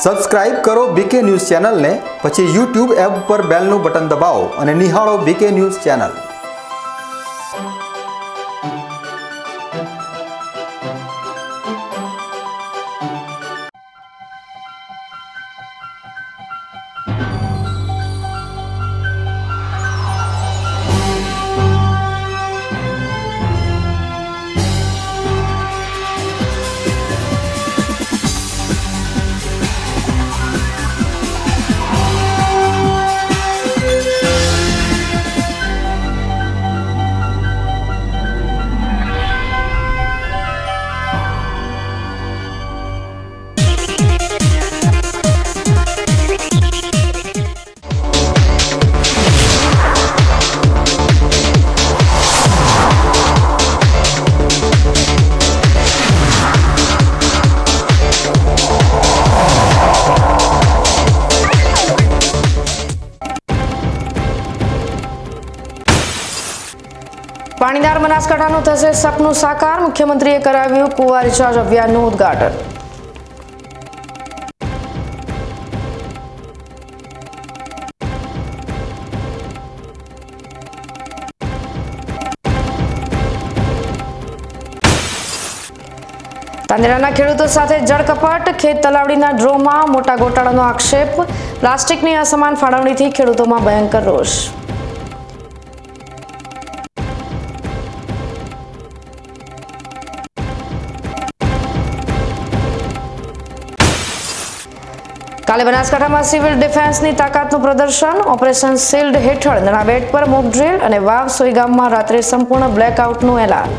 Subscribe કરો બીકે news ચેનલને, પછી યુટ્યુબ એપ પર બેલનું બટન દબાવો અને નિહાળો બીકે ન્યૂઝ ચેનલ। પાણીદાર બનાસકાંઠાનું થશે સપનું સાકાર, મુખ્યમંત્રીએ કરાવ્યું કુવા રિચાર્જ અભિયાનનું ઉદ્ઘાટન। તાંદેરાના ખેડૂતો સાથે જળકપટ, ખેત તલાવડીના ડ્રોમાં મોટા ગોટાળાનો આક્ષેપ, પ્લાસ્ટિકની અસમાન ફાળવણીથી ખેડૂતોમાં ભયંકર રોષ। કાલે બનાસકાંઠામાં સિવિલ ડિફેન્સની તાકાતનું પ્રદર્શન, ઓપરેશન શિલ્ડ હેઠળ નણાબેટ પર મોક ડ્રીલ અને વાવ સોઈગામમાં રાત્રે સંપૂર્ણ બ્લેકઆઉટનું એલાન।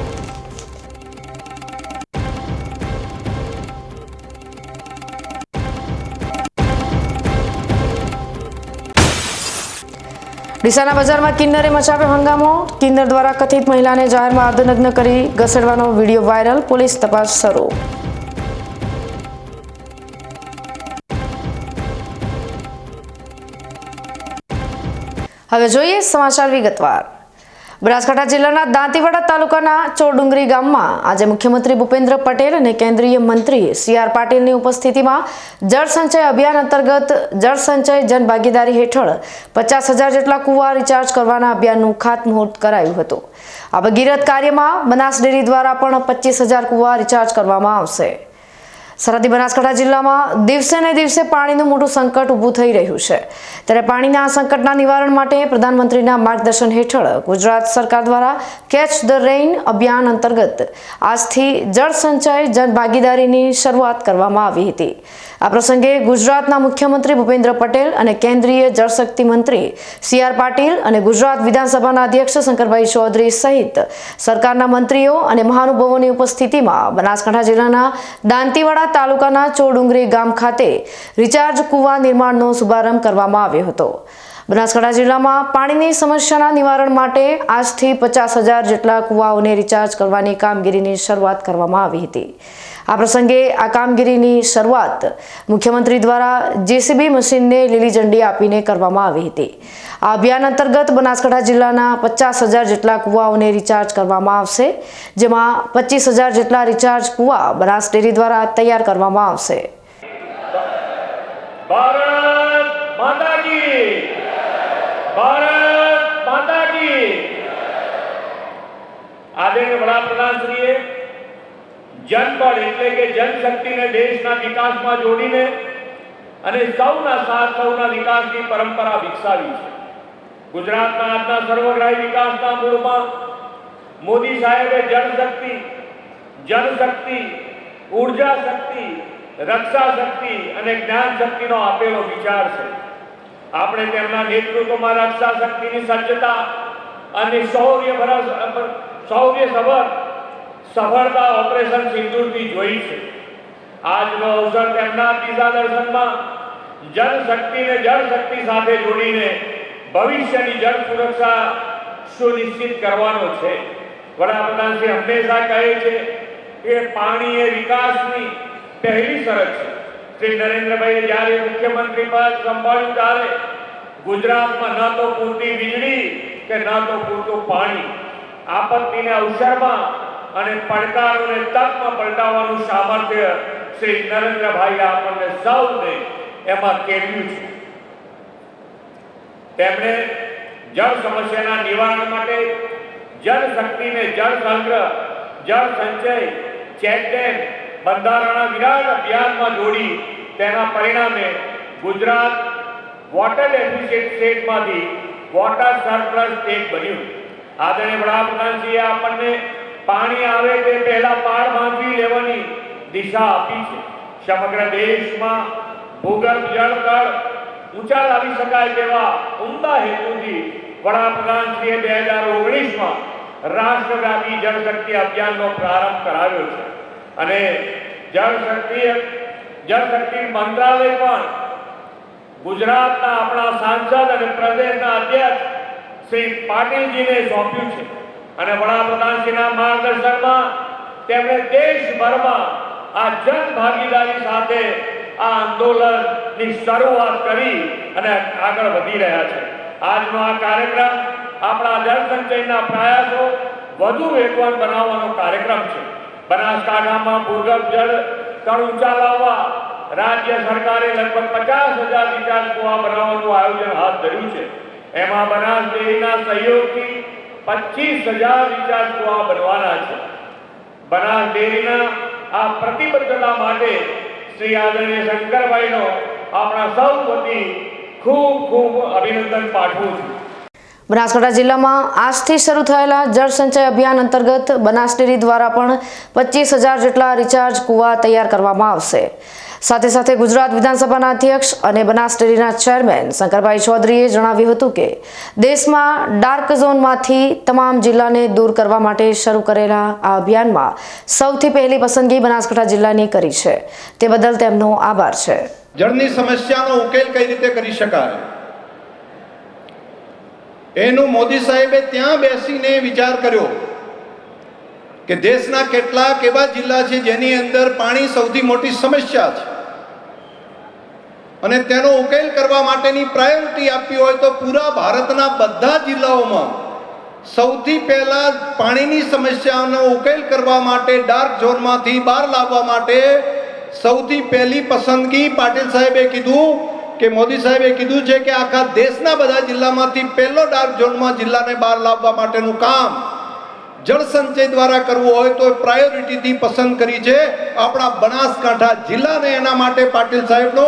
ડીસાના બજારમાં કિન્નરે મચાવ્યો હંગામો, કિન્નર દ્વારા કથિત મહિલાને જાહેરમાં અર્ધનગ્ન કરી ઘસેડવાનો વિડીયો વાયરલ, પોલીસ તપાસ શરૂ। હવે જોઈએ સમાચાર વિગતવાર। બનાસકાંઠા જિલ્લાના દાંતીવાડા તાલુકાના ચોરડુંગરી ગામમાં આજે મુખ્યમંત્રી ભૂપેન્દ્ર પટેલ અને કેન્દ્રીય મંત્રી સી.આર. પાટીલની ઉપસ્થિતિમાં જળ સંચય અભિયાન અંતર્ગત જળ સંચય જનભાગીદારી હેઠળ 50,000 જેટલા કુવા રિચાર્જ કરવાના અભિયાનનું ખાતમુહૂર્ત કરાયું હતું। આ ભગીરથ કાર્યમાં બનાસ ડેરી દ્વારા પણ 25,000 કુવા રિચાર્જ કરવામાં આવશે। સરહદી બનાસકાંઠા જિલ્લામાં દિવસે ને દિવસે પાણીનું મોટું સંકટ ઊભું થઈ રહ્યું છે, ત્યારે પાણીના આ સંકટના નિવારણ માટે પ્રધાનમંત્રીના માર્ગદર્શન હેઠળ ગુજરાત સરકાર દ્વારા કેચ ધ રેઇન અભિયાન અંતર્ગત આજથી જળ સંચય જનભાગીદારીની શરૂઆત કરવામાં આવી હતી। આ પ્રસંગે ગુજરાતના મુખ્યમંત્રી ભૂપેન્દ્ર પટેલ અને કેન્દ્રીય જળશક્તિ મંત્રી સી.આર. પાટીલ અને ગુજરાત વિધાનસભાના અધ્યક્ષ શંકરભાઈ ચૌધરી સહિત સરકારના મંત્રીઓ અને મહાનુભાવોની ઉપસ્થિતિમાં બનાસકાંઠા જિલ્લાના દાંતીવાડા તાલુકાના ચોરડુંગરી ગામ ખાતે રિચાર્જ કુવા નિર્માણનો શુભારંભ કરવામાં આવ્યો હતો। બનાસકાંઠા જિલ્લામાં પાણીની સમસ્યાના નિવારણ માટે આજથી 50,000 જેટલા કુવાઓને રિચાર્જ કરવાની કામગીરીની શરૂઆત કરવામાં આવી હતી। આ પ્રસંગે આ કામગીરીની શરૂઆત મુખ્યમંત્રી દ્વારા જેસીબી મશીનને લીલી ઝંડી આપીને કરવામાં આવી હતી। આ અભિયાન અંતર્ગત બનાસકાંઠા જિલ્લાના 50,000 જેટલા કુવાઓને રિચાર્જ કરવામાં આવશે, જેમાં 25,000 જેટલા રિચાર્જ કુવા બનાસ ડેરી દ્વારા તૈયાર કરવામાં આવશે। ભારત માતા કી, ભારત માતા કી। આદરણીય વડાપ્રધાનશ્રીએ જનબળ એટલે કે જનશક્તિને દેશના વિકાસમાં જોડીને અને સૌના સાથ સૌના વિકાસની પરંપરા વિકસાવી છે। ગુજરાતના આજના સર્વગ્રાહી વિકાસના મૂળમાં મોદી સાહેબે જનશક્તિ, જનશક્તિ, ઉર્જા શક્તિ, રક્ષા શક્તિ અને જ્ઞાન શક્તિનો આપેલો વિચાર છે। આપણે તેમના નેતૃત્વમાં રક્ષા શક્તિની સજ્જતા અને શૌર્યસભર સફળતા ઓપરેશન સિંદૂરથી જોઈ છે। આજનો અવસર તેમના ત્રીજા દર્શનમાં જનશક્તિને જળશક્તિ સાથે જોડીને ભવિષ્યની જળ સુરક્ષા સુનિશ્ચિત કરવાનો છે। વડાપ્રધાનશ્રી હંમેશા કહે છે કે પાણી એ વિકાસની પહેલી શરત છે। શ્રી નરેન્દ્રભાઈએ જ્યારે મુખ્યમંત્રી પદ સંભાળ્યું ત્યારે ગુજરાતમાં ન તો પૂરતી વીજળી કે ન તો પૂરતું પાણી, આપત્તિને અવસરમાં અને પડકારોને તકમાં પલટાવવાનું સામર્થ્ય શ્રી નરેન્દ્રભાઈએ આપણને સૌને એમાં કેળવ્યું છે. તેમણે જળ સમસ્યાના નિવારણ માટે જળ શક્તિને જળ સંગ્રહ, જળ સંચય, ચેકડેમ, બંધારણના વિરાટ અભિયાનમાં જોડી તેના પરિણામે ગુજરાત વોટર ડેફિસિટ સ્ટેટમાંથી વોટર સરપ્લસ સ્ટેટ બન્યું. આદરણીય વડાપ્રધાનશ્રીએ આપણને પાણી આવે તે પહેલા પાળ બાંધી લેવાની દિશા આપી છે. સમગ્ર દેશમાં ભૂગર્ભ જળ તળ ઊંચા લાવી શકાય તેવા ઉમદા હેતુથી વડાપ્રધાનશ્રીએ 2019માં રાષ્ટ્રવ્યાપી જળ શક્તિ અભિયાનનો પ્રારંભ કરાવ્યો છે અને જળ શક્તિ મંત્રાલય પણ ગુજરાતના આપણા સાંસદ અને પ્રદેશના અધ્યક્ષ શ્રી પાટીલજીને સોંપ્યું છે અને વડાપ્રધાનશ્રીના માર્ગદર્શનમાં તેમણે દેશભરમાં આ જન ભાગીદારી સાથે આ આંદોલનની શરૂઆત કરી અને આગળ વધી રહ્યા છે. આજનો આ કાર્યક્રમ આપણા જળ સંચયના પ્રયાસો વધુ વેગવાન બનાવવાનો કાર્યક્રમ છે. બનાસકાંઠામાં ભૂગર્ભ જળ તળ ઊંચા લાવવા રાજ્ય સરકારે લગભગ 50,000 રિચાર્જ કુવા બનાવવાનું આયોજન હાથ ધર્યું છે. એમાં બનાસ ડેરીના સહયોગથી 25,000 રિચાર્જ કુવા બનવાના છે. બનાસ ડેરીના આ પ્રતિબદ્ધતા માટે શ્રી આદરણીય શંકરભાઈનો આપણા સૌ વતી ખૂબ ખૂબ અભિનંદન પાઠવું છું. બનાસકાંઠા જિલ્લામાં આજથી શરૂ થયેલા જળ સંચય અભિયાન અંતર્ગત બનાસ ડેરી દ્વારા પણ 25,000 જેટલા રિચાર્જ કુવા તૈયાર કરવામાં આવશે. સાથે સાથે ગુજરાત વિધાનસભાના અધ્યક્ષ અને બનાસ ડેરીના ચેરમેન શંકરભાઈ ચૌધરીએ જણાવ્યું હતું કે દેશમાં ડાર્ક ઝોનમાંથી તમામ જિલ્લાને દૂર કરવા માટે શરૂ કરેલા આ અભિયાનમાં સૌથી પહેલી પસંદગી બનાસકાંઠા જિલ્લાની કરી છે. તે બદલ તેમનો આભાર છે. જળની સમસ્યાનો ઉકેલ કઈ રીતે કરી શકાય એનું મોદી સાહેબે ત્યાં બેસીને વિચાર કર્યો કે દેશના કેટલાક એવા જિલ્લા છે જેની અંદર પાણી સૌથી મોટી સમસ્યા છે અને તેનો ઉકેલ કરવા માટેની પ્રાયોરિટી આપી હોય તો પૂરા ભારતના બધા જિલ્લાઓમાં સૌથી પહેલા પાણીની સમસ્યાનો ઉકેલ કરવા માટે ડાર્ક ઝોનમાંથી બહાર લાવવા માટે સૌથી પહેલી પસંદગી પાટીલ સાહેબે કીધું કે મોદી સાહેબે કીધું છે કે આખા દેશના બધા જિલ્લામાંથી પહેલો ડાર્ક ઝોનમાં જિલ્લાને બહાર લાવવા માટેનું કામ જળ સંચય દ્વારા કરવું હોય તો પ્રાયોરિટીથી પસંદ કરી છે આપણા બનાસકાંઠા જિલ્લાને. એના માટે પાટીલ સાહેબનો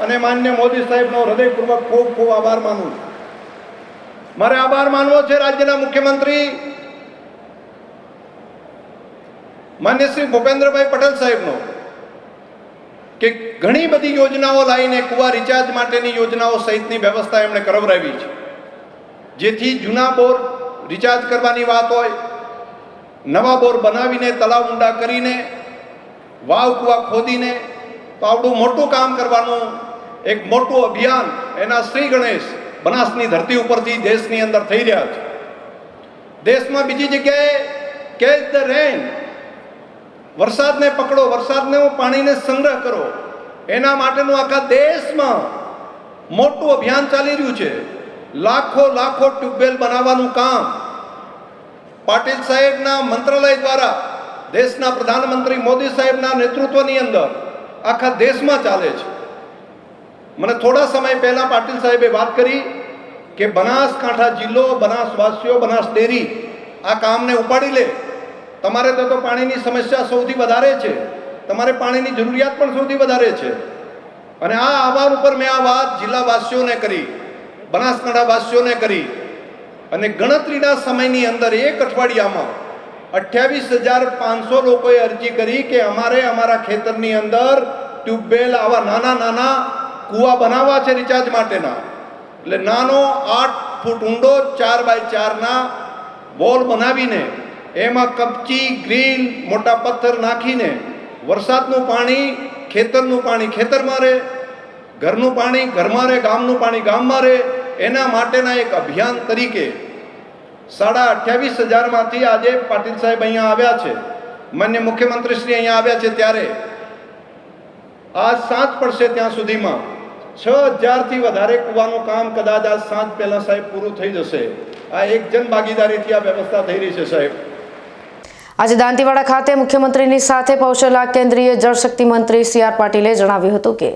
અને માન્ય મોદી સાહેબનો હૃદયપૂર્વક ખૂબ ખૂબ આભાર માનું છું. મારે આભાર માનવો છે રાજ્યના મુખ્યમંત્રી માન્ય શ્રી ભૂપેન્દ્રભાઈ પટેલ સાહેબનો કે ઘણી બધી યોજનાઓ લાવીને કુવા રિચાર્જ માટેની યોજનાઓ સહિતની વ્યવસ્થા એમણે કરાવરાવી છે, જેથી જૂના બોર રિચાર્જ કરવાની વાત હોય, નવા બોર બનાવીને તળાવ ઊંડા કરીને વાવ કુવા ખોદીને તો આવડું મોટું કામ કરવાનું એક મોટું અભિયાન એના શ્રી ગણેશ બનાસની ધરતી ઉપરથી દેશની અંદર થઈ રહ્યા છે. દેશમાં બીજી જગ્યાએ કેચ ધ રેન, વરસાદને પકડો, વરસાદને પાણીને સંગ્રહ કરો, એના માટેનું આખા દેશમાં મોટું અભિયાન ચાલી રહ્યું છે. લાખો ટ્યુબવેલ બનાવવાનું કામ પાટીલ સાહેબના મંત્રાલય દ્વારા દેશના પ્રધાનમંત્રી મોદી સાહેબના નેતૃત્વની અંદર આખા દેશમાં ચાલે છે. મને થોડા સમય પહેલા પાટીલ સાહેબે વાત કરી કે બનાસકાંઠા જિલ્લો, બનાસવાસીઓ, બનાસ ડેરી આ કામને ઉપાડી લે. તમારે તો પાણીની સમસ્યા સૌથી વધારે છે, તમારે પાણીની જરૂરિયાત પણ સૌથી વધારે છે. અને આ આહવાન ઉપર મેં આ વાત જિલ્લાવાસીઓને કરી, બનાસકાંઠાવાસીઓને કરી અને ગણતરીના સમયની અંદર એક અઠવાડિયામાં 28,500 લોકોએ અરજી કરી કે અમારે અમારા ખેતરની અંદર ટ્યુબવેલ આવા નાના કૂવા બનાવવા છે રિચાર્જ માટેના. એટલે નાનો 8 ફૂટ ઊંડો 4x4ના વોલ બનાવીને એમાં કપચી, ગ્રીલ, મોટા પથ્થર નાખીને વરસાદનું પાણી, ખેતરનું પાણી ખેતરમાં રહે, ઘરનું પાણી ઘરમાં રહે, ગામનું પાણી ગામમાં રહે, એના માટેના એક અભિયાન તરીકે 28,500માંથી આજે પાટીલ સાહેબ અહીંયા આવ્યા છે, માન્ય મુખ્યમંત્રી શ્રી અહીંયા આવ્યા છે, ત્યારે આજ સાંજ પડશે ત્યાં સુધીમાં 6,000થી વધારે કૂવાનું કામ કદાચ આજ સાંજ પહેલા સાહેબ પૂરું થઈ જશે. આ એક જન ભાગીદારીથી આ વ્યવસ્થા થઈ રહી છે સાહેબ. આજે દાંતીવાડા ખાતે મુખ્યમંત્રીની સાથે પહોંચેલા કેન્દ્રીય જળશક્તિ મંત્રી સી.આર. પાટીલે જણાવ્યું હતું કે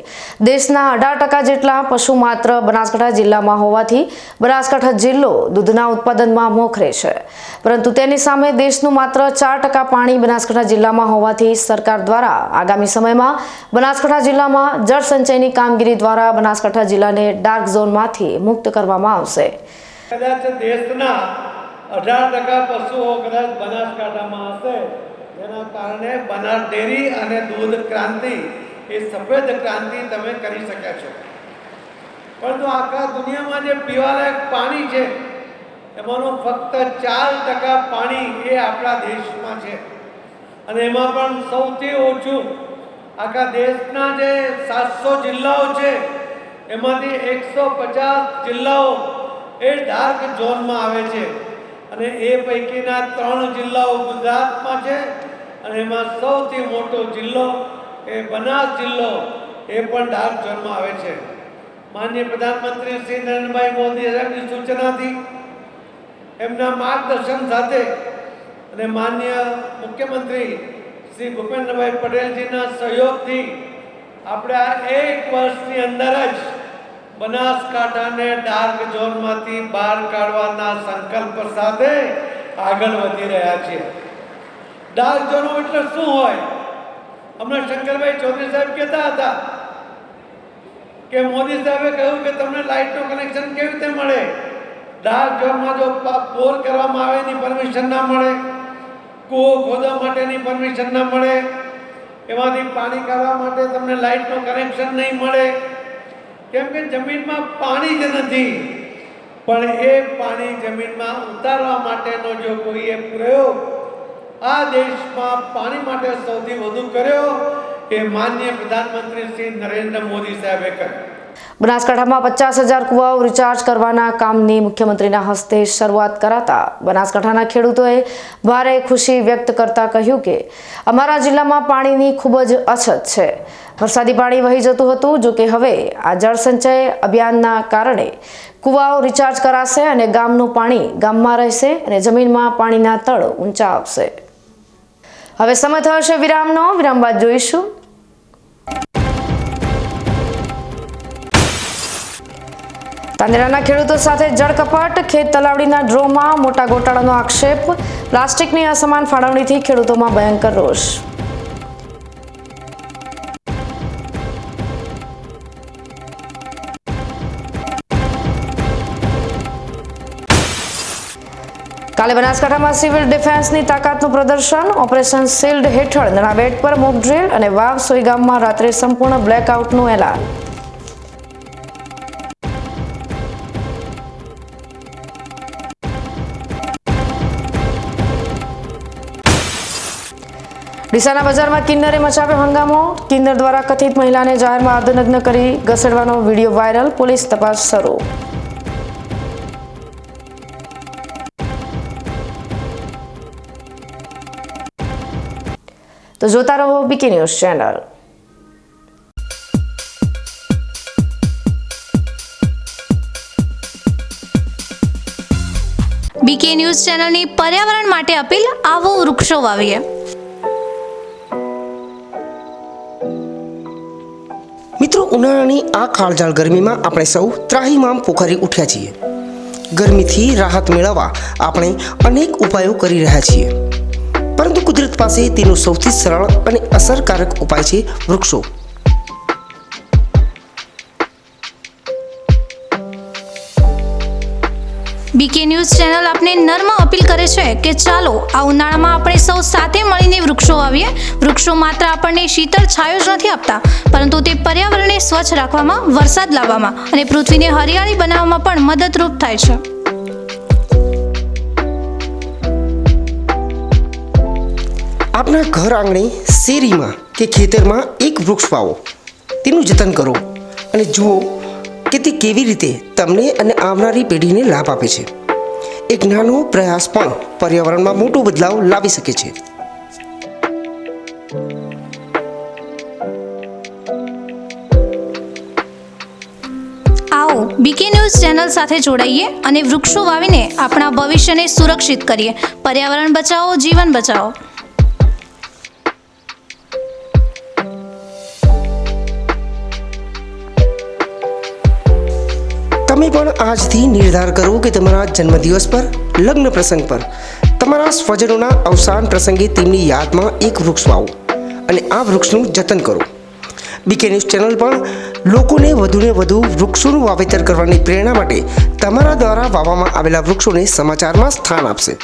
દેશના 18% જેટલા પશુ માત્ર બનાસકાંઠા જિલ્લામાં હોવાથી બનાસકાંઠા જિલ્લો દૂધના ઉત્પાદનમાં મોખરે છે, પરંતુ તેની સામે દેશનું માત્ર 4% પાણી બનાસકાંઠા જિલ્લામાં હોવાથી સરકાર દ્વારા આગામી સમયમાં બનાસકાંઠા જિલ્લામાં જળ સંચયની કામગીરી દ્વારા બનાસકાંઠા જિલ્લાને ડાર્ક ઝોનમાંથી મુક્ત કરવામાં આવશે. કદાચ દેશના 18% પશુઓ કદાચ બનાસકાંઠામાં હશે, જેના કારણે બનાસ ડેરી અને દૂધ ક્રાંતિ એ સફેદ ક્રાંતિ તમે કરી શક્યા છો. પરંતુ આખા દુનિયામાં જે પીવાલાયક પાણી છે એમાંનું ફક્ત 4% પાણી એ આપણા દેશમાં છે, અને એમાં પણ સૌથી ઓછું આખા દેશના જે 700 જિલ્લાઓ છે એમાંથી 150 જિલ્લાઓ એ ડાર્ક ઝોનમાં આવે છે, અને એ પૈકીના 3 જિલ્લાઓ ગુજરાતમાં છે, અને એમાં સૌથી મોટો જિલ્લો એ બનાસ જિલ્લો એ પણ ડાર્ક ઝોનમાં આવે છે. માનનીય પ્રધાનમંત્રી શ્રી નરેન્દ્રભાઈ મોદી સાહેબની સૂચનાથી, એમના માર્ગદર્શન સાથે અને માનનીય મુખ્યમંત્રી શ્રી ભૂપેન્દ્રભાઈ પટેલજીના સહયોગથી આપણે આ 1 વર્ષની અંદર જ બનાસકાંઠાને ડાર્ક ઝોનમાંથી બહાર કાઢવાના સંકલ્પ સાથે આગળ વધી રહ્યા છીએ. ડાર્ક ઝોન એટલે શું હોય? હમણાં શંકરભાઈ ચૌધરી સાહેબ કહેતા હતા કે મોદી સાહેબે કહ્યું કે તમને લાઇટનું કનેક્શન કેવી રીતે મળે? ડાર્ક ઝોનમાં જો બોર કરવામાં આવે એની પરમિશન ના મળે, કૂવો ખોદવા માટેની પરમિશન ના મળે, એમાંથી પાણી કાઢવા માટે તમને લાઇટનું કનેક્શન નહીં મળે, કેમ કે જમીનમાં પાણી જ નથી. પણ એ પાણી જમીનમાં ઉતારવા માટેનો જો કોઈએ પ્રયોગ આ દેશમાં પાણી માટે સૌથી વધુ કર્યો એ માનનીય પ્રધાનમંત્રી શ્રી નરેન્દ્ર મોદી સાહેબે કર્યો. બનાસકાંઠામાં 50,000 કુવાઓ રિચાર્જ કરવાના કામની મુખ્યમંત્રીના હસ્તે શરૂઆત કરાતા બનાસકાંઠાના ખેડૂતોએ ભારે ખુશી વ્યક્ત કરતા કહ્યું કે અમારા જિલ્લામાં પાણીની ખૂબ જ અછત છે. વરસાદી પાણી વહી જતું હતું, જો કે હવે આ જળ સંચય અભિયાનના કારણે કુવાઓ રિચાર્જ કરાશે અને ગામનું પાણી ગામમાં રહેશે અને જમીનમાં પાણીના તળ ઊંચા આવશે. હવે સમય થયો છે વિરામનો. વિરામ બાદ જોઈશું તાંદેરાના ખેડૂતો સાથે જળકપટ, ખેત તલાવડીના ડ્રોમાં મોટા ગોટાળાનો આક્ષેપ, પ્લાસ્ટિકની અસમાન ફાળવણીથી ખેડૂતોમાં ભયંકર રોષ. કાલે બનાસકાંઠામાં સિવિલ ડિફેન્સની તાકાતનું પ્રદર્શન, ઓપરેશન શિલ્ડ હેઠળ નણાબેટ પર મોક ડ્રીલ અને વાવ સોઈ ગામમાં રાત્રે સંપૂર્ણ બ્લેકઆઉટનું એલાન. ડીસાના બજારમાં કિન્નરે મચાવ્યો હંગામો, કિન્નર દ્વારા કથિત મહિલાને જાહેરમાં અર્ધનગ્ન કરી ઘસેડવાનો વિડીયો વાયરલ, પોલીસ તપાસ શરૂ. તો જોતા રહો BK news channel. BK news ચેનલની પર્યાવરણ માટે અપીલ, આવો વૃક્ષો વાવીએ. મિત્રો, ઉનાળાની આ કાળઝાળ ગરમીમાં આપણે સૌ ત્રાહિમામ પોખરી ઉઠ્યા છીએ. ગરમીથી રાહત મેળવવા આપણે અનેક ઉપાયો કરી રહ્યા છીએ, પરંતુ કુદરત પાસે તેનો સૌથી સરળ અને અસરકારક ઉપાય છે વૃક્ષો. બીકે ન્યૂઝ ચેનલ આપને નર્મ અપીલ કરે છે કે ચાલો આ ઉનાળામાં આપણે સૌ સાથે મળીને વૃક્ષો વાવીએ. વૃક્ષો માત્ર આપણને શીતળ છાયો જ નથી આપતા, પરંતુ તે પર્યાવરણને સ્વચ્છ રાખવામાં, વરસાદ લાવવામાં અને પૃથ્વીને હરિયાળી બનાવવામાં પણ મદદરૂપ થાય છે. આપના ઘર આંગણે, શેરીમાં કે ખેતરમાં એક વૃક્ષ વાવો, તેનું જતન કરો અને જુઓ કે તે કેવી રીતે તમને અને આવનારી પેઢીને લાભ આપે છે. એક નાનો પ્રયાસ પણ પર્યાવરણમાં મોટો બદલાવ લાવી શકે છે. આવો બીકે ન્યૂઝ ચેનલ સાથે જોડાઈએ અને વૃક્ષો વાવીને આપણા ભવિષ્યને સુરક્ષિત કરીએ. પર્યાવરણ બચાવો, જીવન બચાવો. તમે પણ આજથી નિર્ધાર કરો કે તમારા જન્મદિવસ પર, લગ્ન પ્રસંગ પર, તમારા સ્વજનોના અવસાન પ્રસંગે તેમની યાદમાં એક વૃક્ષ વાવો અને આ વૃક્ષનું જતન કરો. બીકે ન્યૂઝ ચેનલ પણ લોકોને વધુને વધુ વૃક્ષોનું વાવેતર કરવાની પ્રેરણા માટે તમારા દ્વારા વાવવામાં આવેલા વૃક્ષોને સમાચારમાં સ્થાન આપશે.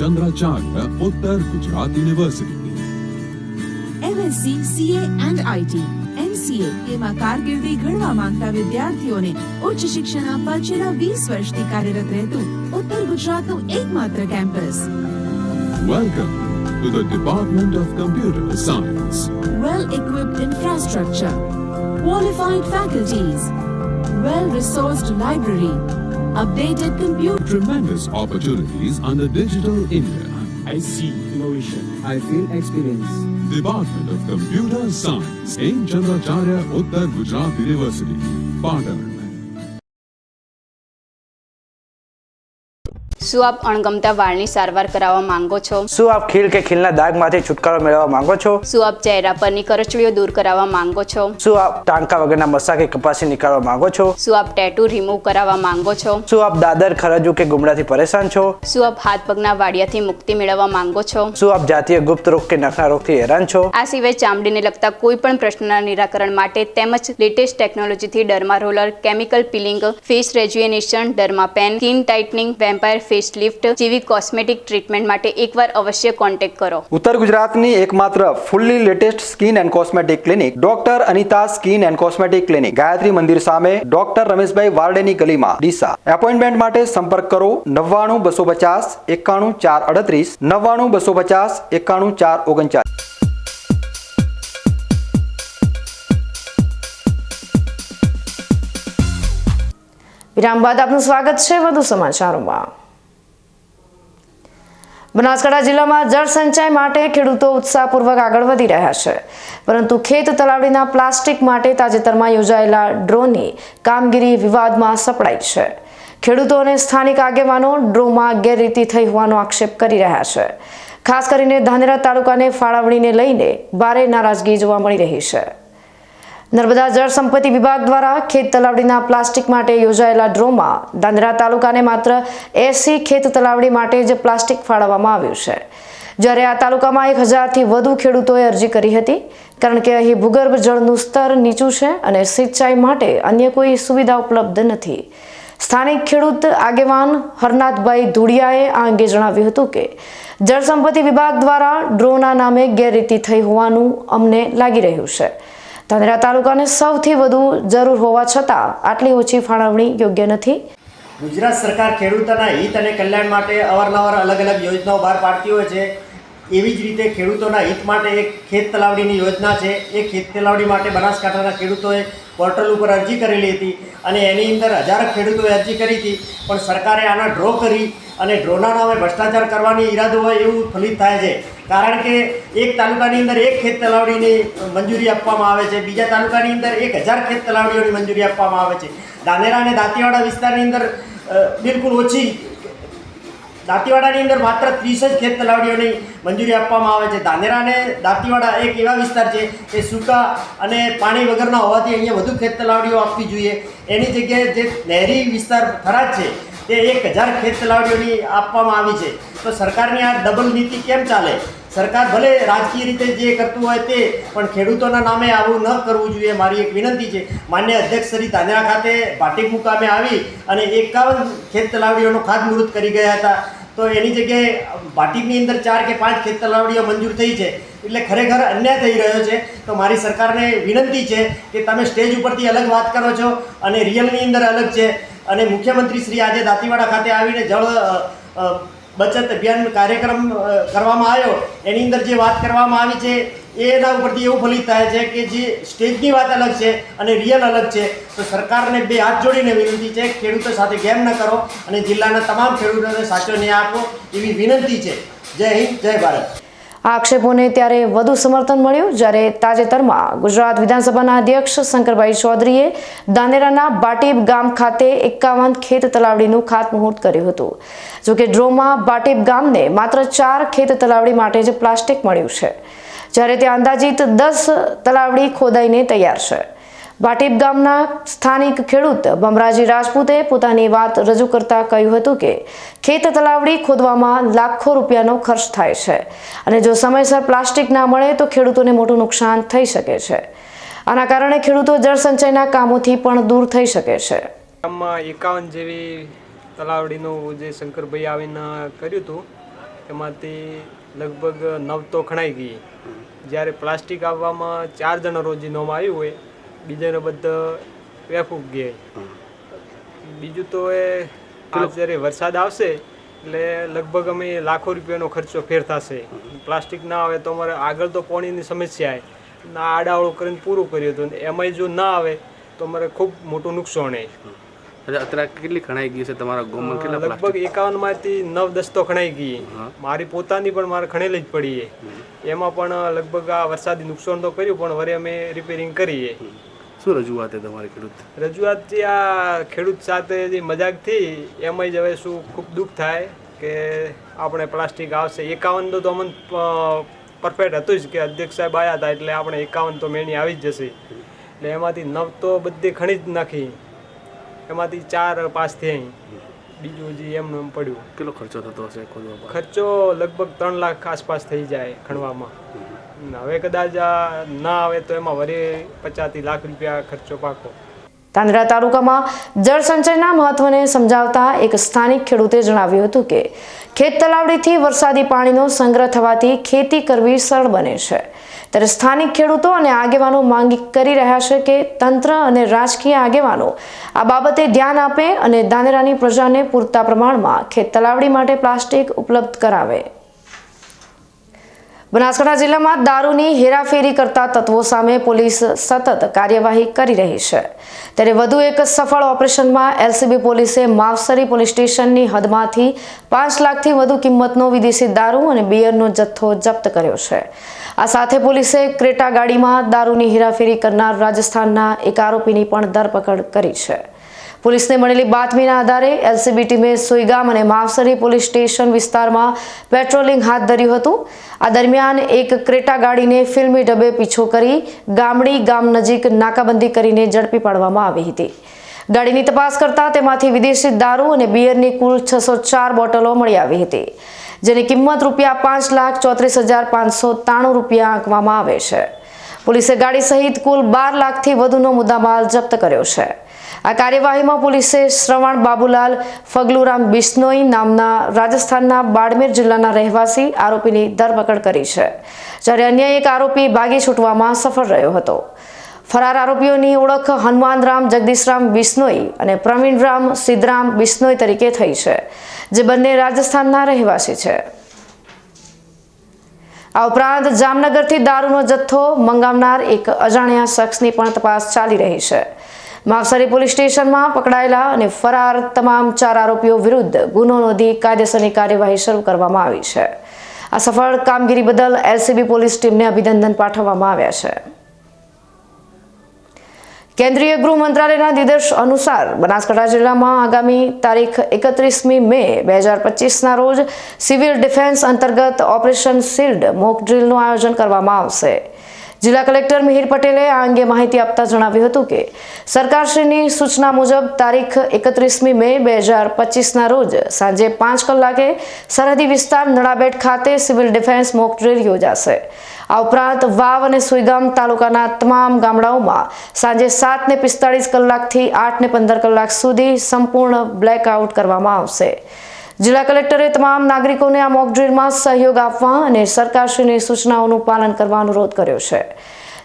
Chandracharya Uttar Gujarat University. MSc, CA and IT, MCA એમાં કારકિર્દી ઘડવા માંગતા વિદ્યાર્થીઓને ઉચ્ચ શિક્ષણ આપવા છેલ્લા 20 વર્ષથી કાર્યરત રહેતું ઉત્તર ગુજરાતનું એકમાત્ર campus. Welcome to the Department of Computer Science. Well-equipped infrastructure, qualified faculties, well-resourced library, updated computer. Tremendous opportunities under Digital India. I see innovation. I feel experience. Department of Computer Science in Chandracharya Uttar Gujarat University, Patan. શું આપ અણગમતા વાળની સારવાર કરાવવા માંગો છો? શું આપ ખીલ કે ખીલના દાગમાંથી છુટકારો મેળવવા માંગો છો? શું આપ ચહેરા પરની કરચલીઓ દૂર કરાવવા માંગો છો? શું આપ ટાંકા વગરના મસા કે કપાસી નીકાળવા માંગો છો? શું આપ ટેટુ રિમૂવ કરાવવા માંગો છો? શું આપ દાદર, ખરજુ કે ગુમડાથી પરેશાન છો? શું આપ હાથ પગના વાડિયાથી મુક્તિ મેળવવા માંગો છો? શું આપ જાતીય ગુપ્ત રોગ કે નખના રોગથી હેરાન છો? આ સિવાય ચામડીને લગતા કોઈ પણ પ્રશ્નના નિરાકરણ માટે તેમજ લેટેસ્ટ ટેકનોલોજીથી derma roller, chemical peeling, face rejuvenation, derma pen, skin tightening, vampire face lift જેવી કોસ્મેટિક ટ્રીટમેન્ટ માટે એકવાર અવશ્ય કોન્ટેક્ટ કરો. ઉત્તર ગુજરાતની એકમાત્ર fully latest skin and cosmetic clinic doctor Anita skin and cosmetic clinic, Gayatri Mandir સામે, ડોક્ટર રમેશભાઈ વારડેની ગલીમાં, ડીસા. એપોઇન્ટમેન્ટ માટે સંપર્ક કરો 99 250 91 438 99 250 91 439. વિરામ બાદ આપનું સ્વાગત છે વધુ સમાચારોમાં. બનાસકાંઠા જિલ્લામાં જળ સંચય માટે ખેડૂતો ઉત્સાહપૂર્વક આગળ વધી રહ્યા છે, પરંતુ ખેત તલાવડીના પ્લાસ્ટિક માટે તાજેતરમાં યોજાયેલા ડ્રોની કામગીરી વિવાદમાં સપડાઈ છે. ખેડૂતો અને સ્થાનિક આગેવાનો ડ્રોમાં ગેરરીતિ થઈ હોવાનો આક્ષેપ કરી રહ્યા છે. ખાસ કરીને ધાનેરા તાલુકાને ફાળવણીને લઈને ભારે નારાજગી જોવા મળી રહી છે. નર્મદા જળ સંપત્તિ વિભાગ દ્વારા ખેત તલાવડીના પ્લાસ્ટિક માટે યોજાયેલા ડ્રોમાં ધાનેરા તાલુકાને માત્ર 80 ખેત તલાવડી માટે જ પ્લાસ્ટિક ફાળવવામાં આવ્યું છે, જ્યારે આ તાલુકામાં 1000થી વધુ ખેડૂતોએ અરજી કરી હતી, કારણ કે અહીં ભૂગર્ભ જળનું સ્તર નીચું છે અને સિંચાઈ માટે અન્ય કોઈ સુવિધા ઉપલબ્ધ નથી. સ્થાનિક ખેડૂત આગેવાન હરનાથભાઈ ધુડિયાએ આ અંગે જણાવ્યું હતું કે જળ સંપત્તિ વિભાગ દ્વારા ડ્રોના નામે ગેરરીતિ થઈ હોવાનું અમને લાગી રહ્યું છે. ધાનેરા તાલુકાને સૌથી વધુ જરૂર હોવા છતાં આટલી ઓછી ફાળવણી યોગ્ય નથી. ગુજરાત સરકાર ખેડૂતોના હિત અને કલ્યાણ માટે અવારનવાર અલગ અલગ યોજનાઓ બહાર પાડતી હોય છે. એવી જ રીતે ખેડૂતોના હિત માટે એક ખેત તલાવડીની યોજના છે. એ ખેત તલાવડી માટે બનાસકાંઠાના ખેડૂતોએ પોર્ટલ ઉપર અરજી કરેલી હતી અને એની અંદર હજારો ખેડૂતોએ અરજી કરી હતી, પણ સરકારે આના ડ્રો કરી અને ડ્રોના નામે ભ્રષ્ટાચાર કરવાની ઈરાદો હોય એવું ફલિત થાય છે. કારણ કે એક તાલુકાની અંદર એક ખેત તલાવડીની મંજૂરી આપવામાં આવે છે, બીજા તાલુકાની અંદર 1000 ખેત તલાવડીઓની મંજૂરી આપવામાં આવે છે. ધાનેરા અને દાંતીવાડા વિસ્તારની અંદર બિલકુલ ઓછી, દાંતીવાડાની અંદર માત્ર 30 જ ખેત તલાવડીઓની મંજૂરી આપવામાં આવે છે. ધાનેરા અને દાંતીવાડા એક એવા વિસ્તાર છે કે સૂકા અને પાણી વગરના હોવાથી અહીંયા વધુ ખેત તલાવડીઓ આપવી જોઈએ. એની જગ્યાએ જે નહેરી વિસ્તાર થરાદ છે તે 1000 ખેત તલાવડીઓની આપવામાં આવી છે. તો સરકારની આ ડબલ નીતિ કેમ ચાલે? સરકાર ભલે રાજકીય રીતે જે કરતું હોય તે, પણ ખેડૂતોના નામે આવું ન કરવું જોઈએ. મારી એક વિનંતી છે. માન્ય અધ્યક્ષ શ્રી ધાનેરા ખાતે ભાટિક મુકામે આવી અને 51 ખેત તલાવડીઓનું ખાતમુહૂર્ત કરી ગયા હતા. તો એની જગ્યાએ ભાટિકની અંદર 4 કે 5 ખેત તલાવડીઓ મંજૂર થઈ છે, એટલે ખરેખર અન્યાય થઈ રહ્યો છે. તો મારી સરકારને વિનંતી છે કે તમે સ્ટેજ ઉપરથી અલગ વાત કરો છો અને રિયલની અંદર અલગ છે. અને મુખ્યમંત્રી શ્રી આજે દાંતીવાડા ખાતે આવીને જળ બચત અભિયાન કાર્યક્રમ કરવામાં આવ્યો, એની અંદર જે વાત કરવામાં આવી છે એના ઉપરથી એવું ફલિત થાય છે કે જે સ્ટેજની વાત અલગ છે અને રિયલ અલગ છે. તો સરકારને 2 હાથ જોડીને વિનંતી છે, ખેડૂતો સાથે ગેમ ન કરો અને જિલ્લાના તમામ ખેડૂતોને સાચો ન્યાય આપો એવી વિનંતી છે. જય હિન્દ, જય ભારત. આ આક્ષેપોને ત્યારે વધુ સમર્થન મળ્યું જ્યારે તાજેતરમાં ગુજરાત વિધાનસભાના અધ્યક્ષ શંકરભાઈ ચૌધરીએ ધાનેરાના બાટીબ ગામ ખાતે 51 ખેત તલાવડીનું ખાતમુહૂર્ત કર્યું હતું. જોકે ડ્રોમાં બાટીબ ગામને માત્ર 4 ખેત તલાવડી માટે જ પ્લાસ્ટિક મળ્યું છે, જ્યારે ત્યાં અંદાજિત 10 તલાવડી ખોદાઈને તૈયાર છે. બાટીબ ગામના સ્થાનિક ખેડૂત બમરાજી રાજપૂતે પોતાની વાત રજૂ કરતા કહ્યું હતું કે ખેત તલાવડી ખોદવામાં લાખો રૂપિયાનો ખર્ચ થાય છે અને જો સમયસર પ્લાસ્ટિક ના મળે તો ખેડૂતોને મોટું નુકસાન થઈ શકે છે. આના કારણે ખેડૂતો જળસંચયના કામોથી પણ દૂર થઈ શકે છે. ગામમાં 51 જેવી તલાવડીનું જે શંકરભાઈ આવીને કર્યું હતું એમાંથી લગભગ 9 તો ખણાઈ ગઈ. જ્યારે પ્લાસ્ટિક આવવામાં 4 જણા રોજી નોમ આવ્યું હોય, બીજાને બધા વેફૂક ગયા. બીજું તો એ જ્યારે વરસાદ આવશે એટલે લગભગ અમે લાખો રૂપિયાનો ખર્ચો ફેર થશે. પ્લાસ્ટિક ના આવે તો અમારે આગળ તો પાણીની સમસ્યા આવે ના આડાવડું કરીને પૂરું કર્યું હતું. એમાંય જો ના આવે તો અમારે ખૂબ મોટું નુકસાન છે. અત્યારે કેટલી ખણાઈ ગઈ છે તમારા ગામમાં? કેટલા? લગભગ 51 માંથી 9-10 તો ખણાઈ ગઈ. મારી પોતાની પણ મારે ખણેલી જ પડી છે. એમાં પણ લગભગ આ વરસાદી નુકસાન તો કર્યું પણ વરે અમે રિપેરિંગ કરીએ. શું રજૂઆત છે તમારી ખેડૂત? રજૂઆત જે આ ખેડૂત સાથે જે મજાક થઈ એમાં જ હવે શું ખૂબ દુઃખ થાય કે આપણે પ્લાસ્ટિક આવશે. 51 તો અમને પરફેક્ટ હતું જ કે અધ્યક્ષ સાહેબ આવ્યા હતા એટલે આપણે 51 તો મેણી આવી જ જશે. એટલે એમાંથી 9 તો બધી ખણી જ નાખી, એમાંથી 4 પાસ થઈ. બીજું જે એમનું એમ પડ્યું. કેટલો ખર્ચો થતો હશે ખોદવામાં? ખર્ચો લગભગ 3 લાખ આસપાસ થઈ જાય ખણવામાં. હવે કદાચ ના આવે તો એમાં વરે 50 લાખ રૂપિયા ખર્ચો પાકો. ધાનેરા તાલુકામાં જળસંચયના મહત્વને સમજાવતા એક સ્થાનિક ખેડૂતે જણાવ્યું હતું કે ખેત તલાવડીથી વરસાદી પાણીનો સંગ્રહ થવાથી ખેતી કરવી સરળ બને છે. ત્યારે સ્થાનિક ખેડૂતો અને આગેવાનો માંગ કરી રહ્યા છે કે તંત્ર અને રાજકીય આગેવાનો આ બાબતે ધ્યાન આપે અને ધાનેરાની પ્રજાને પૂરતા પ્રમાણમાં ખેત તલાવડી માટે પ્લાસ્ટિક ઉપલબ્ધ કરાવે. બનાસકાંઠા જિલ્લામાં દારૂની હેરાફેરી કરતા તત્વો સામે પોલીસ સતત કાર્યવાહી કરી રહી છે. ત્યારે વધુ એક સફળ ઓપરેશનમાં એલસીબી પોલીસે માવસરી પોલીસ સ્ટેશનની હદમાંથી 5 લાખથી વધુ કિંમતનો વિદેશી દારૂ અને બિયરનો જથ્થો જપ્ત કર્યો છે. આ સાથે પોલીસે ક્રેટા ગાડીમાં દારૂની હેરાફેરી કરનાર રાજસ્થાનના એક આરોપીની પણ ધરપકડ કરી છે. પોલીસને મળેલી બાતમીના આધારે એલસીબી ટીમે સુઈગામ અને માવસરી પોલીસ સ્ટેશન વિસ્તારમાં પેટ્રોલિંગ હાથ ધર્યું હતું. આ દરમિયાન એક ક્રેટા ગાડીને ફિલ્મી ઢબે પીછો કરી ગામડી ગામ નજીક નાકાબંધી કરીને ઝડપી પાડવામાં આવી હતી. ગાડીની તપાસ કરતા તેમાંથી વિદેશી દારૂ અને બિયરની કુલ 604 બોટલો મળી આવી હતી, જેની કિંમત ₹5,34,593 રૂપિયા આંકવામાં આવે છે. પોલીસે ગાડી સહિત કુલ 12 લાખથી વધુનો મુદ્દામાલ જપ્ત કર્યો છે. આ કાર્યવાહીમાં પોલીસે શ્રવણ બાબુલાલ ફગલુરામ બિશ્નોઈ નામના રાજસ્થાનના બાડમેર જિલ્લાના રહેવાસી આરોપીની ધરપકડ કરી છે, જ્યારે અન્ય એક આરોપી ભાગી છૂટવામાં સફળ રહ્યો હતો. ફરાર આરોપીઓની ઓળખ હનુમાનરામ જગદીશરામ બિશ્નોઈ અને પ્રવીણરામ સિદ્ધરામ બિશ્નોઈ તરીકે થઈ છે, જે બંને રાજસ્થાનના રહેવાસી છે. આ ઉપરાંત જામનગરથી દારૂનો જથ્થો મંગાવનાર એક અજાણ્યા શખ્સની પણ તપાસ ચાલી રહી છે. માવસરી પોલીસ સ્ટેશનમાં પકડાયેલા અને ફરાર તમામ 4 આરોપીઓ વિરુદ્ધ ગુનો નોંધી કાયદેસરની કાર્યવાહી શરૂ કરવામાં આવી છે. આ સફળ કામગીરી બદલ એલસીબી પોલીસ ટીમને અભિનંદન પાઠવવામાં આવ્યા છે. કેન્દ્રીય ગૃહ મંત્રાલયના નિર્દેશ અનુસાર બનાસકાંઠા જિલ્લામાં આગામી તારીખ 31મી મે 2025ના રોજ સિવિલ ડિફેન્સ અંતર્ગત ઓપરેશન શિલ્ડ મોક ડ્રીલનું આયોજન કરવામાં આવશે. જિલ્લા કલેક્ટર મિહિર પટેલે આ અંગે માહિતી આપતા જણાવ્યું હતું કે સરકારશ્રીની સૂચના મુજબ તારીખ 31મી મે 2025ના રોજ સાંજે 5 કલાકે સરહદી વિસ્તાર નડાબેટ ખાતે સિવિલ ડિફેન્સ મોક ડ્રીલ યોજાશે. આ ઉપરાંત વાવ અને સુઈગામ તાલુકાના તમામ ગામડાઓમાં સાંજે 7:45 કલાકથી 8:15 કલાક સુધી સંપૂર્ણ બ્લેકઆઉટ કરવામાં આવશે. જિલ્લા કલેક્ટરે તમામ નાગરિકોને આ મોક ડ્રીલમાં સહયોગ આપવા અને સરકારશ્રીની સૂચનાઓનું પાલન કરવા અનુરોધ કર્યો છે.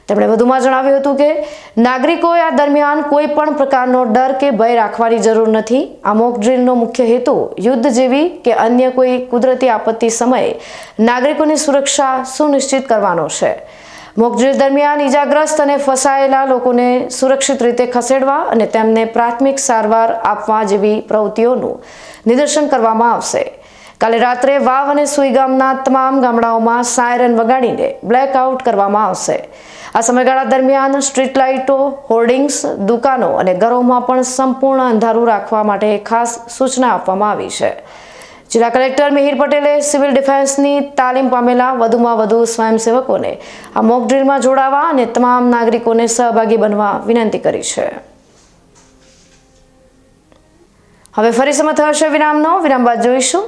તેમણે વધુમાં જણાવ્યું હતું કે નાગરિકોએ આ દરમિયાન કોઈ પણ પ્રકારનો ડર કે ભય રાખવાની જરૂર નથી. આ મોક ડ્રીલનો મુખ્ય હેતુ યુદ્ધ જેવી કે અન્ય કોઈ કુદરતી આપત્તિ સમયે નાગરિકોની સુરક્ષા સુનિશ્ચિત કરવાનો છે. મોક ડ્રીલ દરમિયાન ઈજાગ્રસ્ત અને ફસાયેલા લોકોને સુરક્ષિત રીતે ખસેડવા અને તેમને પ્રાથમિક સારવાર આપવા જેવી પ્રવૃત્તિઓનું નિદર્શન કરવામાં આવશે. કાલે રાત્રે વાવ અને સુઈ ગામના તમામ ગામડાઓમાં સાયરન વગાડીને બ્લેકઆઉટ કરવામાં આવશે. આ સમયગાળા દરમિયાન સ્ટ્રીટ લાઇટો, હોર્ડિંગ્સ, દુકાનો અને ઘરોમાં પણ સંપૂર્ણ અંધારું રાખવા માટે ખાસ સૂચના આપવામાં આવી છે. જિલ્લા કલેક્ટર મિહિર પટેલે સિવિલ ડિફેન્સની તાલીમ પામેલા વધુમાં વધુ સ્વયંસેવકોને આ મોક ડ્રીલમાં જોડાવા અને તમામ નાગરિકોને સહભાગી બનવા વિનંતી કરી છે. હવે ફરી સમય થશે વિરામનો. વિરામ બાદ જોઈશું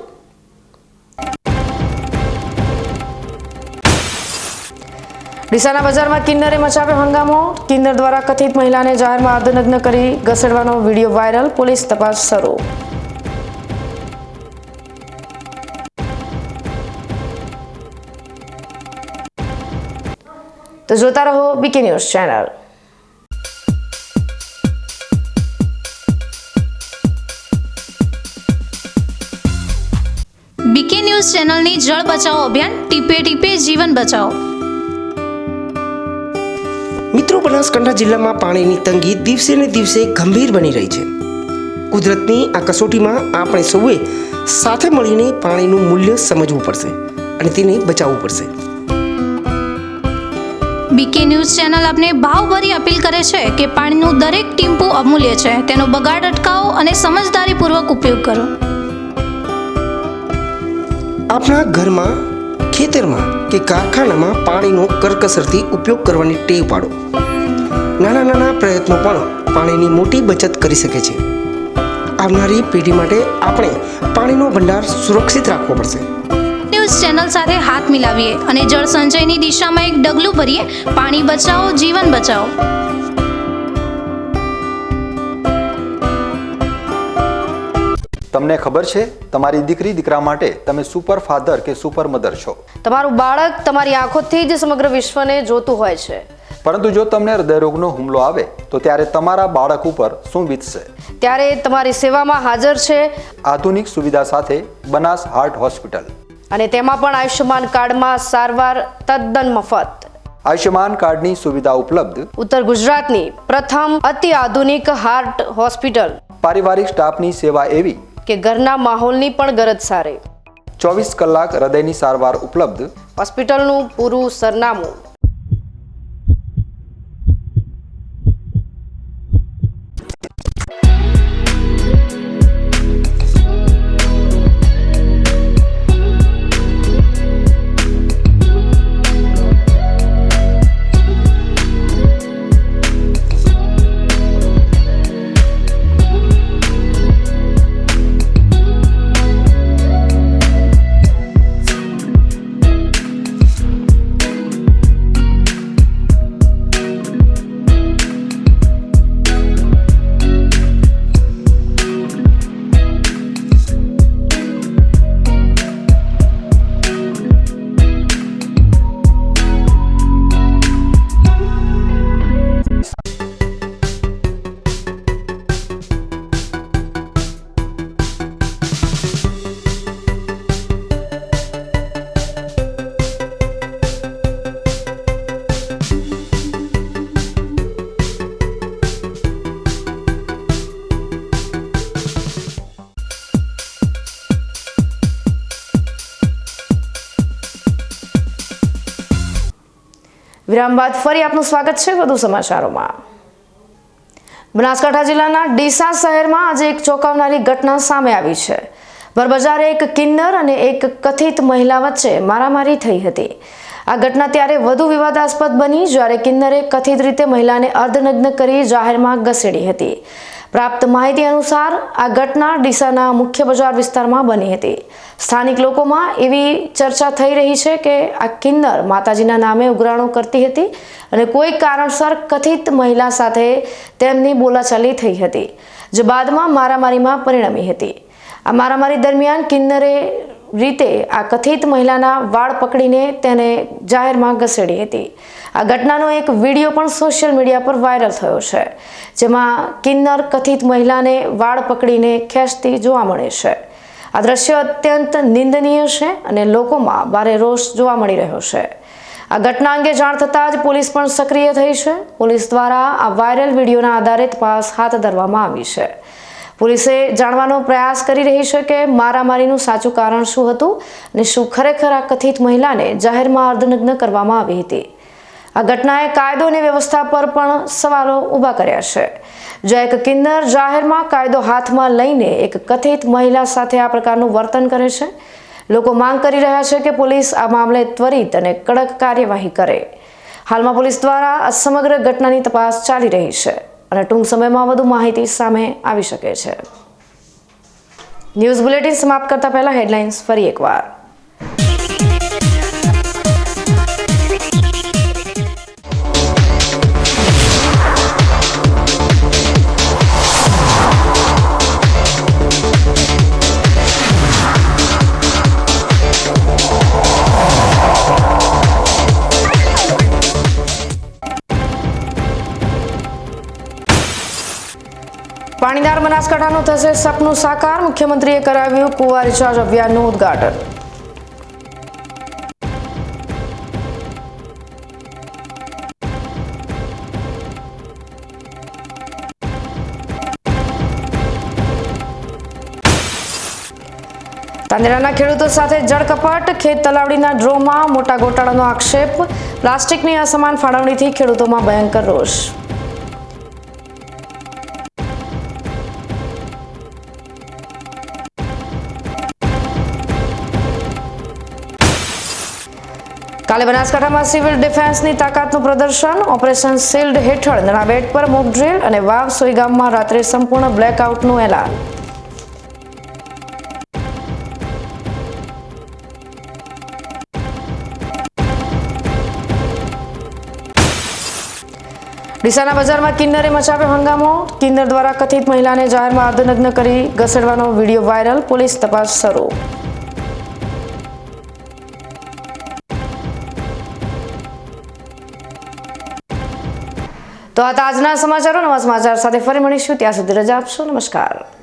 ડીસાના બજારમાં કિન્નરે મચાવ્યો હંગામો. કિન્નર દ્વારા કથિત મહિલાને જાહેરમાં અર્ધનગ્ન કરી ઘસેડવાનો વિડીયો વાયરલ. પોલીસ તપાસ શરૂ. તો જોતા રહો BK news channel. BK news ચેનલની જળ બચાવો અભિયાન ટીપે ટીપે જીવન બચાવો. મિત્રો, બનાસકાંઠા જિલ્લામાં પાણીની તંગી દિવસે ને દિવસે ગંભીર બની રહી છે. કુદરતની આ કસોટીમાં આપણે સૌએ સાથે મળીને પાણીનું મૂલ્ય સમજવું પડશે અને તેને બચાવવું પડશે. બીકે ન્યૂઝ ચેનલ આપને ભાવભરી અપીલ કરે છે કે પાણીનું દરેક ટીમ્પું અમૂલ્ય છે. તેનો બગાડ અટકાવો અને સમજદારીપૂર્વક ઉપયોગ કરો. આપણા ઘરમાં, ખેતરમાં કે કારખાનામાં પાણીનો કરકસરથી ઉપયોગ કરવાની ટેવ પાડો. નાના નાના પ્રયત્નો પણ પાણીની મોટી બચત કરી શકે છે. આવનારી પેઢી માટે આપણે પાણીનો ભંડાર સુરક્ષિત રાખવો પડશે. ન્યૂઝ ચેનલ સાથે હાથ મિલાવીએ અને જળ સંચયની દિશામાં એક ડગલું ભરીએ. પાણી બચાવો, જીવન બચાવો. તમને ખબર છે, તમારી દીકરી દીકરા માટે તમે સુપર ફાધર કે સુપર મધર છો. તમારું બાળક તમારી આંખોથી જ સમગ્ર વિશ્વને જોતું હોય છે. પરંતુ જો તમને હૃદયરોગનો હુમલો આવે તો ત્યારે તમારા બાળક ઉપર શું વીતશે? ત્યારે તમારી સેવામાં હાજર છે આધુનિક સુવિધા સાથે બનાસ હાર્ટ હોસ્પિટલ, અને તેમાં પણ આયુષ્યમાન કાર્ડમાં સારવાર તદ્દન મફત. આયુષ્યમાન કાર્ડની સુવિધા ઉપલબ્ધ. ઉત્તર ગુજરાતની પ્રથમ અતિ આધુનિક હાર્ટ હોસ્પિટલ. પારિવારિક સ્ટાફની સેવા એવી કે ઘરના માહોલની પણ ગરજ સારે. 24 કલાક હૃદયની સારવાર ઉપલબ્ધ. હોસ્પિટલનું પૂરું સરનામું. વિરામ બાદ ફરી આપનું સ્વાગત છે વધુ સમાચારોમાં. બનાસકાંઠા જિલ્લાના ડીસા શહેરમાં આજે એક ચોંકાવનારી ઘટના સામે આવી છે. ભરબજારે એક કિન્નર અને એક કથિત મહિલા વચ્ચે મારામારી થઈ હતી. આ ઘટના ત્યારે વધુ વિવાદાસ્પદ બની જ્યારે કિન્નરે કથિત રીતે મહિલાને અર્ધનગ્ન કરી જાહેરમાં ઘસેડી હતી. પ્રાપ્ત માહિતી અનુસાર આ ઘટના ડીસાના મુખ્ય બજાર વિસ્તારમાં બની હતી. સ્થાનિક લોકોમાં એવી ચર્ચા થઈ રહી છે કે આ કિન્નર માતાજીના નામે ઉઘરાણો કરતી હતી અને કોઈ કારણસર કથિત મહિલા સાથે તેમની બોલાચાલી થઈ હતી, જે બાદમાં મારામારીમાં પરિણમી હતી. આ મારામારી દરમિયાન કિન્નરે રીતે આ કથિત મહિલાના વાળ પકડીને તેને જાહેરમાં ઘસેડી હતી. આ ઘટનાનો એક વિડીયો પણ સોશિયલ મીડિયા પર વાયરલ થયો છે, જેમાં કિન્નર કથિત મહિલાને વાળ પકડીને ખેંચતી જોવા મળે છે. આ દ્રશ્ય અત્યંત નિંદનીય છે અને લોકોમાં ભારે રોષ જોવા મળી રહ્યો છે. આ ઘટના અંગે જાણ થતાં જ પોલીસ પણ સક્રિય થઈ છે. પોલીસ દ્વારા આ વાયરલ વિડીયોના આધારે તપાસ હાથ ધરવામાં આવી છે. પોલીસે જાણવાનો પ્રયાસ કરી રહી છે કે મારામારીનું સાચું કારણ શું હતું અને શું ખરેખર આ કથિત મહિલાને જાહેરમાં અર્ધનગ્ન કરવામાં આવી હતી. આ ઘટનાએ કાયદો અને વ્યવસ્થા પર પણ સવાલો ઊભા કર્યા છે. જો એક કિન્નર જાહેરમાં કાયદો હાથમાં લઈને એક કથિત મહિલા સાથે આ પ્રકારનું વર્તન કરે છે, લોકો માંગ કરી રહ્યા છે કે પોલીસ આ મામલે ત્વરિત અને કડક કાર્યવાહી કરે. હાલમાં પોલીસ દ્વારા આ સમગ્ર ઘટનાની તપાસ ચાલી રહી છે અને ટૂંક સમયમાં વધુ માહિતી સામે આવી શકે છે. ન્યૂઝ બુલેટિન સમાપ્ત કરતા પહેલા હેડલાઇન્સ ફરી એકવાર. પાણીદાર બનાસકાંઠાનું થશે સપનું સાકાર. મુખ્યમંત્રીએ કરાવ્યું કુવા રિચાર્જ અભિયાનનું ઉદ્ઘાટન. તાંદેરાના ખેડૂતો સાથે જળકપટ. ખેત તલાવડીના ડ્રોમાં મોટા ગોટાળાનો આક્ષેપ. પ્લાસ્ટિકની અસમાન ફાળવણીથી ખેડૂતોમાં ભયંકર રોષ. કાલે બનાસકાંઠામાં સિવિલ ડિફેન્સની તાકાતનું પ્રદર્શન. ઓપરેશન શિલ્ડ હેઠળ નણાબેટ પર મોક ડ્રીલ અને વાવ સોઈગામમાં રાત્રે સંપૂર્ણ બ્લેકઆઉટનું એલાન. ડીસાના બજારમાં કિન્નરે મચાવ્યો હંગામો. કિન્નર દ્વારા કથિત મહિલાને જાહેરમાં અર્ધનગ્ન કરી ઘસેડવાનો વિડીયો વાયરલ. પોલીસ તપાસ શરૂ. તો આ આજના સમાચારો. નવા સમાચાર સાથે ફરી મળીશું. ત્યાં સુધી રજા આપશો. નમસ્કાર.